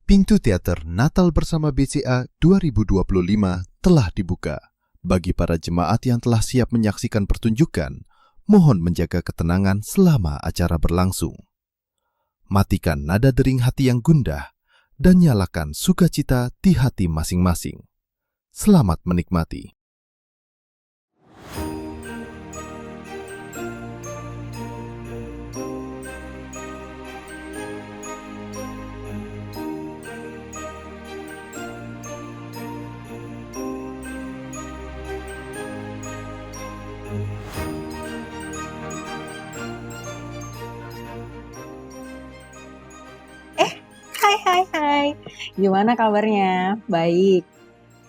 Pintu teater Natal bersama BCA 2025 telah dibuka. Bagi para jemaat yang telah siap menyaksikan pertunjukan, mohon menjaga ketenangan selama acara berlangsung. Matikan nada dering hati yang gundah dan nyalakan sukacita di hati masing-masing. Selamat menikmati. Hai. Gimana kabarnya? Baik.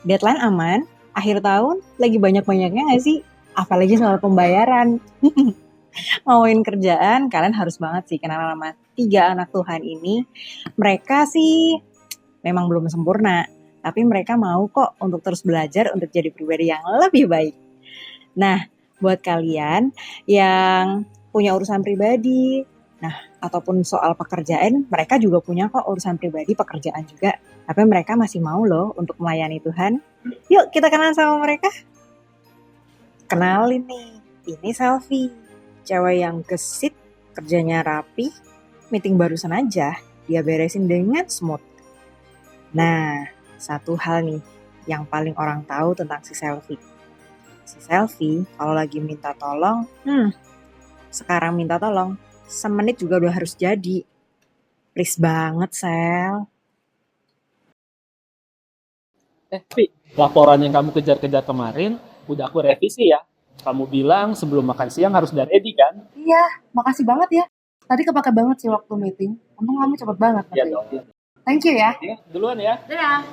Deadline aman? Akhir tahun lagi banyak-banyaknya nggak sih? Apalagi soal pembayaran. Ngomongin kerjaan, kalian harus banget sih kenal sama 3 anak Tuhan ini. Mereka sih memang belum sempurna, tapi mereka mau kok untuk terus belajar untuk jadi pribadi yang lebih baik. Nah, buat kalian yang punya urusan pribadi, ataupun soal pekerjaan, mereka juga punya kok urusan pribadi, pekerjaan juga. Tapi mereka masih mau loh untuk melayani Tuhan. Yuk kita kenalan sama mereka. Kenalin nih, ini Selfie. Cewek yang gesit, kerjanya rapi, meeting barusan aja, dia beresin dengan smooth. Nah, satu hal nih yang paling orang tahu tentang si Selfie. Si Selfie kalau lagi minta tolong, sekarang minta tolong, semenit juga udah harus jadi. Please banget, Sel. Vi, laporan yang kamu kejar-kejar kemarin udah aku revisi ya. Kamu bilang sebelum makan siang harus udah ready kan? Iya, makasih banget ya. Tadi kepake banget sih waktu meeting. Untung kamu cepet banget. Iya dong. Thank you ya. Duluan ya. Dadah.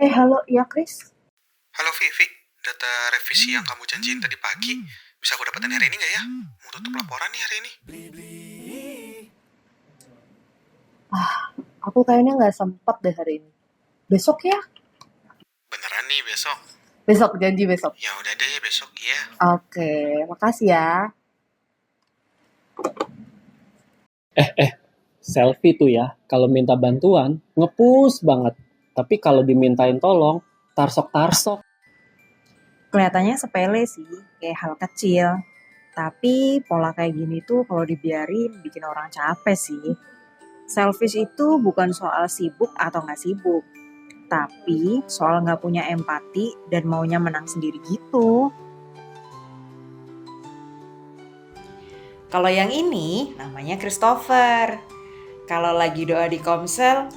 Halo, iya Chris? Halo Vivi, data revisi yang kamu janjiin tadi pagi bisa aku dapetin hari ini nggak ya? Mau tutup laporan nih hari ini. Aku kayaknya nggak sempet deh hari ini. Besok ya? Beneran nih besok? Besok, janji besok. Ya udah deh besok ya. Oke, makasih ya. Selfie tuh ya, kalau minta bantuan, ngepus banget. Tapi kalau dimintain tolong, tarsok-tarsok. Kelihatannya sepele sih, kayak hal kecil. Tapi pola kayak gini tuh kalau dibiarin bikin orang capek sih. Selfish itu bukan soal sibuk atau nggak sibuk, tapi soal nggak punya empati dan maunya menang sendiri gitu. Kalau yang ini namanya Christopher. Kalau lagi doa di komsel,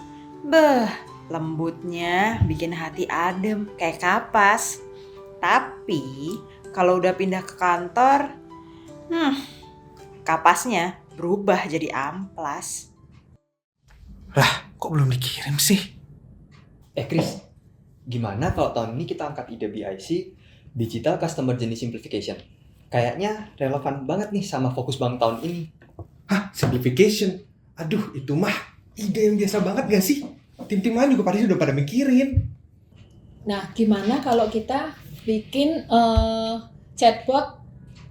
lembutnya bikin hati adem kayak kapas. Tapi kalau udah pindah ke kantor, kapasnya berubah jadi amplas. Kok belum dikirim sih? Chris, gimana kalau tahun ini kita angkat ide BIC, Digital Customer Journey Simplification? Kayaknya relevan banget nih sama fokus bank tahun ini. Simplification? Aduh, itu mah ide yang biasa banget gak sih? Tim-tim lain juga udah pada mikirin. Nah, gimana kalau kita bikin chatbot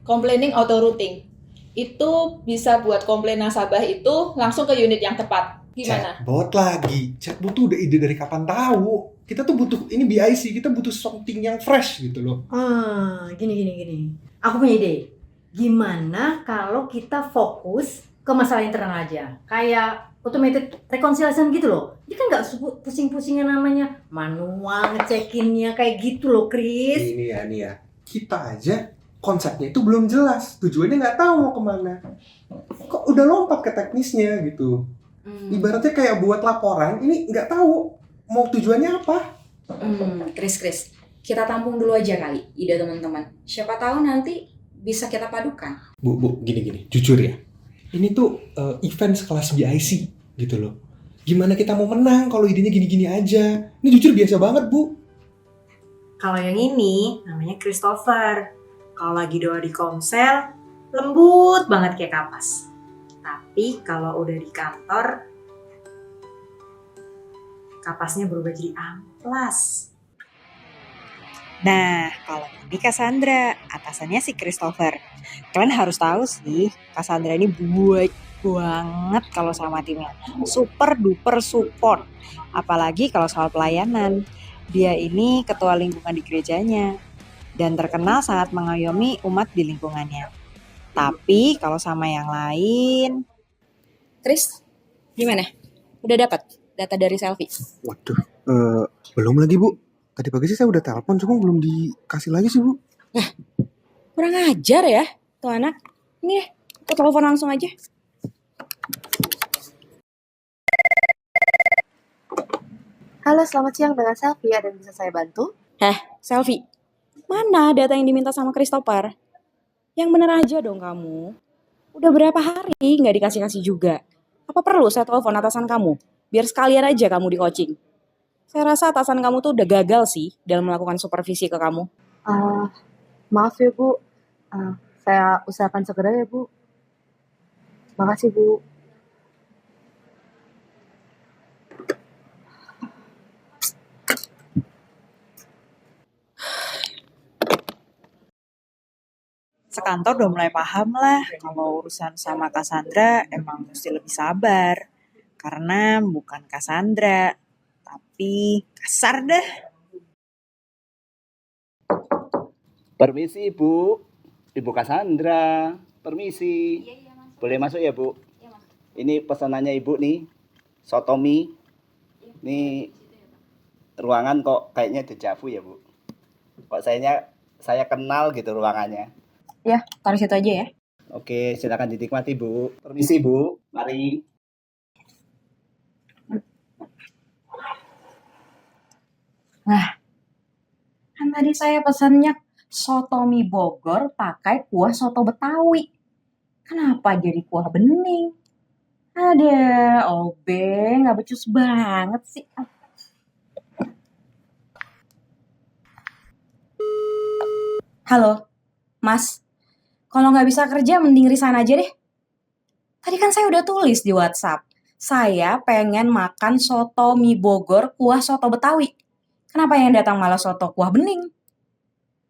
complaining auto routing? Itu bisa buat komplain nasabah itu langsung ke unit yang tepat. Gimana? Chatbot lagi. Chatbot tuh udah ide dari kapan tahu. Kita tuh butuh, ini BIC, kita butuh something yang fresh gitu loh. Gini. Aku punya ide. Gimana kalau kita fokus ke masalah internal aja? Kayak automated reconciliation gitu loh. Dia kan gak pusing-pusing yang namanya manual ngecekinnya kayak gitu loh, Chris. Ini ya. Kita aja konsepnya itu belum jelas. Tujuannya nggak tahu mau kemana. Kok udah lompat ke teknisnya gitu. Ibaratnya kayak buat laporan, ini nggak tahu mau tujuannya apa. Chris, kita tampung dulu aja kali ide teman-teman. Siapa tahu nanti bisa kita padukan. Bu, gini, jujur ya. Ini tuh event sekelas BIC gitu loh. Gimana kita mau menang kalau idenya gini-gini aja? Ini jujur biasa banget, Bu. Kalau yang ini namanya Christopher. Kalau lagi doa di komsel, lembut banget kayak kapas. Tapi kalau udah di kantor, kapasnya berubah jadi amplas. Nah, kalau ini Cassandra, atasannya si Christopher. Kalian harus tahu sih, Cassandra ini banget kalau sama timnya. Super duper support. Apalagi kalau soal pelayanan. Dia ini ketua lingkungan di gerejanya dan terkenal sangat mengayomi umat di lingkungannya. Tapi kalau sama yang lain, Chris, gimana? Udah dapat data dari Selfie? Waduh, belum lagi Bu. Tadi pagi sih saya udah telepon, cuma belum dikasih lagi sih Bu. Kurang ajar ya, tuh anak. Ini deh, aku telepon langsung aja. Halo, selamat siang dengan Selfie. Ada yang bisa saya bantu? Selfie, mana data yang diminta sama Christopher? Yang bener aja dong kamu. Udah berapa hari nggak dikasih-kasih juga. Apa perlu saya telepon atasan kamu? Biar sekalian aja kamu di coaching. Saya rasa atasan kamu tuh udah gagal sih dalam melakukan supervisi ke kamu. Maaf ya Bu, saya usahakan segera ya Bu. Makasih Bu. sekantor udah mulai paham lah kalau urusan sama Cassandra emang mesti lebih sabar. Karena bukan Cassandra, tapi kasar dah. Permisi Ibu, Ibu Cassandra, permisi. Boleh masuk ya Bu? Ini pesanannya Ibu nih, sotomi. Ini ruangan kok kayaknya dejavu ya Bu. Kok saya kenal gitu ruangannya. Ya, taruh situ aja ya. Oke, silakan dinikmati Bu. Permisi Bu, mari. Kan tadi saya pesannya soto mie Bogor pakai kuah soto Betawi. Kenapa jadi kuah bening? Ada, Obe, nggak becus banget sih. Halo, Mas. Kalau nggak bisa kerja, mending resign aja deh. Tadi kan saya udah tulis di WhatsApp. Saya pengen makan soto mie Bogor kuah soto Betawi. Kenapa yang datang malah soto kuah bening?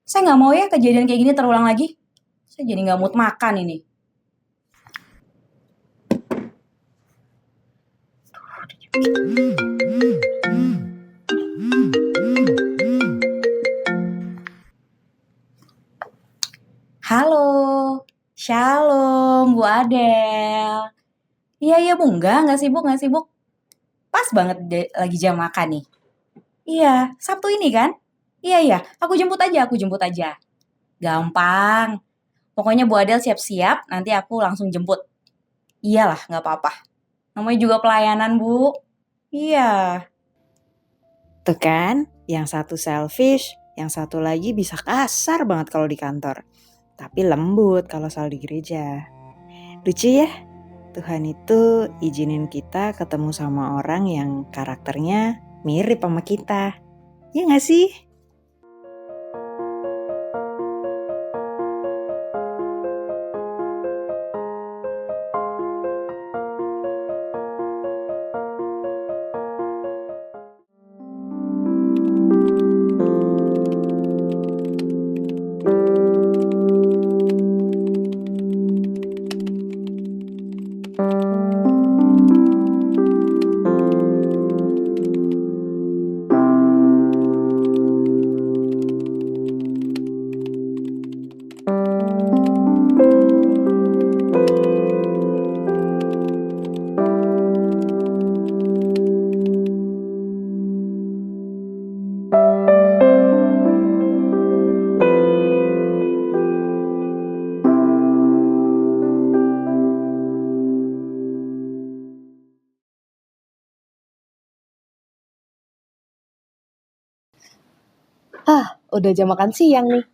Saya nggak mau ya kejadian kayak gini terulang lagi. Saya jadi nggak mood makan ini. Halo, Shalom Bu Adel. Iya Bu, nggak sibuk. Pas banget lagi jam makan nih. Iya, Sabtu ini kan? Iya, aku jemput aja. Gampang. Pokoknya Bu Adel siap-siap, nanti aku langsung jemput. Iyalah, nggak apa-apa. Namanya juga pelayanan, Bu. Iya. Tuh kan, yang satu selfish, yang satu lagi bisa kasar banget kalau di kantor. Tapi lembut kalau soal di gereja. Lucu ya, Tuhan itu izinin kita ketemu sama orang yang karakternya mirip sama kita. Ya nggak sih? Udah jam makan siang nih.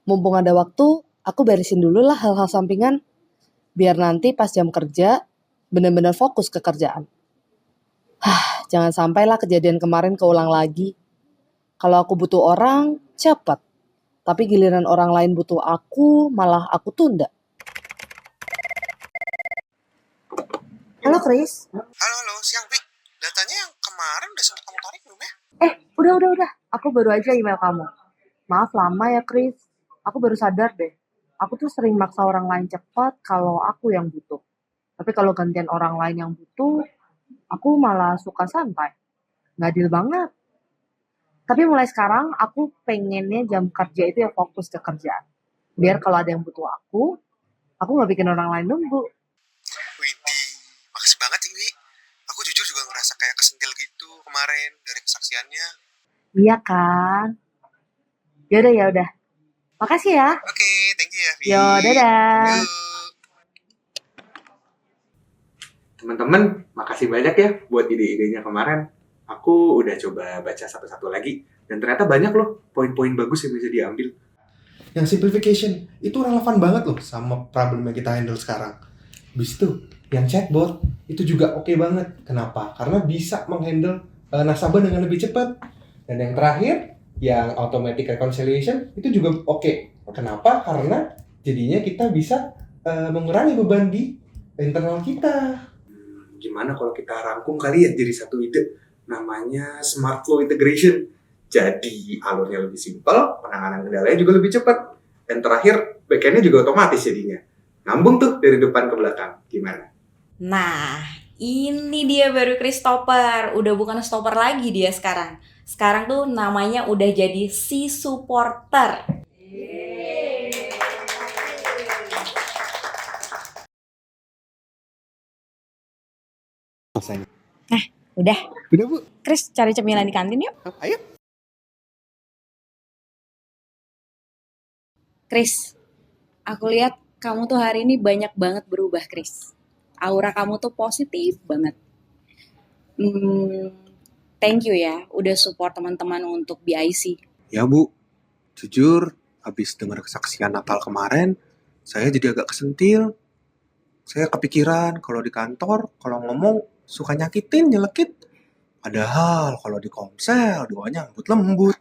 Mumpung ada waktu, aku beresin dulu lah hal-hal sampingan. Biar nanti pas jam kerja, benar-benar fokus ke kerjaan. Jangan sampailah kejadian kemarin keulang lagi. Kalau aku butuh orang, cepat. Tapi giliran orang lain butuh aku, malah aku tunda. Halo Chris. Halo, siang Pi. Datanya yang kemarin udah sempat kamu tarik belum ya? Udah. Aku baru aja email kamu. Maaf lama ya Chris. Aku baru sadar deh. Aku tuh sering maksa orang lain cepat kalau aku yang butuh. Tapi kalau gantian orang lain yang butuh, aku malah suka santai. Nggak adil banget. Tapi mulai sekarang aku pengennya jam kerja itu ya fokus ke kerjaan. Biar kalau ada yang butuh aku nggak bikin orang lain nunggu. Widih, makasih banget Iwi. Aku jujur juga ngerasa kayak kesentil gitu kemarin dari kesaksiannya. Iya kan? Ya udah. Makasih ya. Oke, thank you ya, Vi. Yo, dadah. Yuk. Teman-teman, makasih banyak ya buat ide-idenya kemarin. Aku udah coba baca satu-satu lagi. Dan ternyata banyak loh poin-poin bagus yang bisa diambil. Yang simplification, itu relevan banget loh sama problem yang kita handle sekarang. Habis itu, yang chatbot, itu juga oke banget. Kenapa? Karena bisa menghandle nasabah dengan lebih cepat. Dan yang terakhir, yang automatic reconciliation, itu juga oke. Kenapa? Karena jadinya kita bisa mengurangi beban di internal kita. Gimana kalau kita rangkum kali ya jadi satu ide? Namanya Smart Flow Integration. Jadi alurnya lebih simpel, penanganan kendalanya juga lebih cepat. Dan terakhir, backend-nya juga otomatis jadinya. Ngambung tuh dari depan ke belakang. Gimana? Nah, ini dia baru Christopher. Udah bukan stopper lagi dia sekarang. Sekarang tuh namanya udah jadi si supporter. Udah. Udah, Bu. Chris, cari cemilan di kantin yuk. Ayo. Chris, aku lihat kamu tuh hari ini banyak banget berubah, Chris. Aura kamu tuh positif banget. Thank you ya, udah support teman-teman untuk BIC. Ya, Bu. Jujur, habis dengar kesaksian Natal kemarin, saya jadi agak kesentil. Saya kepikiran kalau di kantor, kalau ngomong suka nyakitin, nyelekit. Padahal kalau di Komsel, doanya lembut-lembut.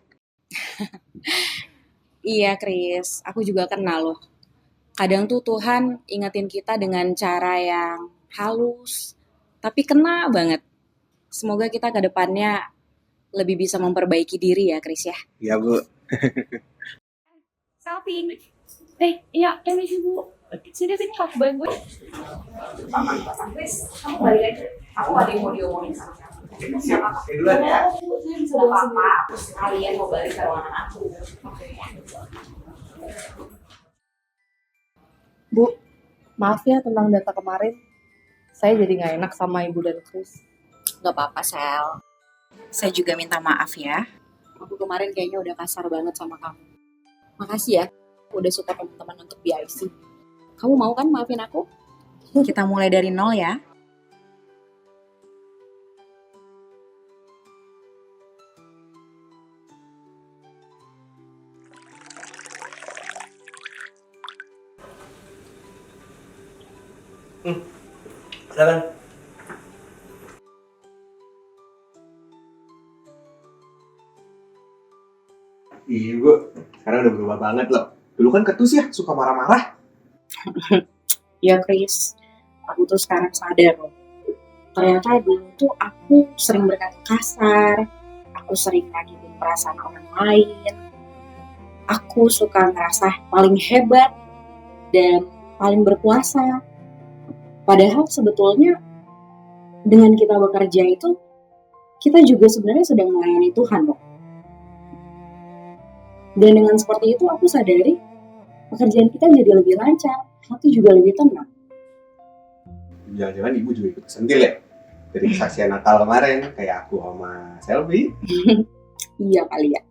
Iya, Chris, aku juga kenal loh. Kadang tuh Tuhan ingetin kita dengan cara yang halus, tapi kena banget. Semoga kita ke depannya lebih bisa memperbaiki diri ya, Chris ya. Iya, Bu. Selfie. Iya, permisi Bu. Sini aku bantuin gue. Chris, kamu balik aja. Aku ada yang mau diomongin sama kamu. Siap, duluan ya. Saya bisa bawa apa? Kalian mau balik ke ruangan aku. Oke. Bu, maaf ya tentang data kemarin. Saya jadi nggak enak sama Ibu dan Chris. Gak apa-apa, Sel. Saya juga minta maaf ya. Aku kemarin kayaknya udah kasar banget sama kamu. Makasih ya, udah support teman-teman untuk BIC. Kamu mau kan maafin aku? Kita mulai dari nol ya. Silakan. Iya, Bu. Sekarang udah berubah banget loh. Dulu kan ketus ya, suka marah-marah. Ya, Chris. Aku tuh sekarang sadar loh. Ternyata dulu tuh aku sering berkata kasar. Aku sering nyakitin perasaan orang lain. Aku suka ngerasa paling hebat dan paling berkuasa. Padahal sebetulnya dengan kita bekerja itu, kita juga sebenarnya sedang melayani Tuhan loh. Dan dengan seperti itu aku sadari pekerjaan kita jadi lebih lancar, hati juga lebih tenang. Jangan-jangan Ibu juga ikut kesentil ya? Dari kesaksian Natal kemarin, kayak aku sama Selvi. Iya kali ya.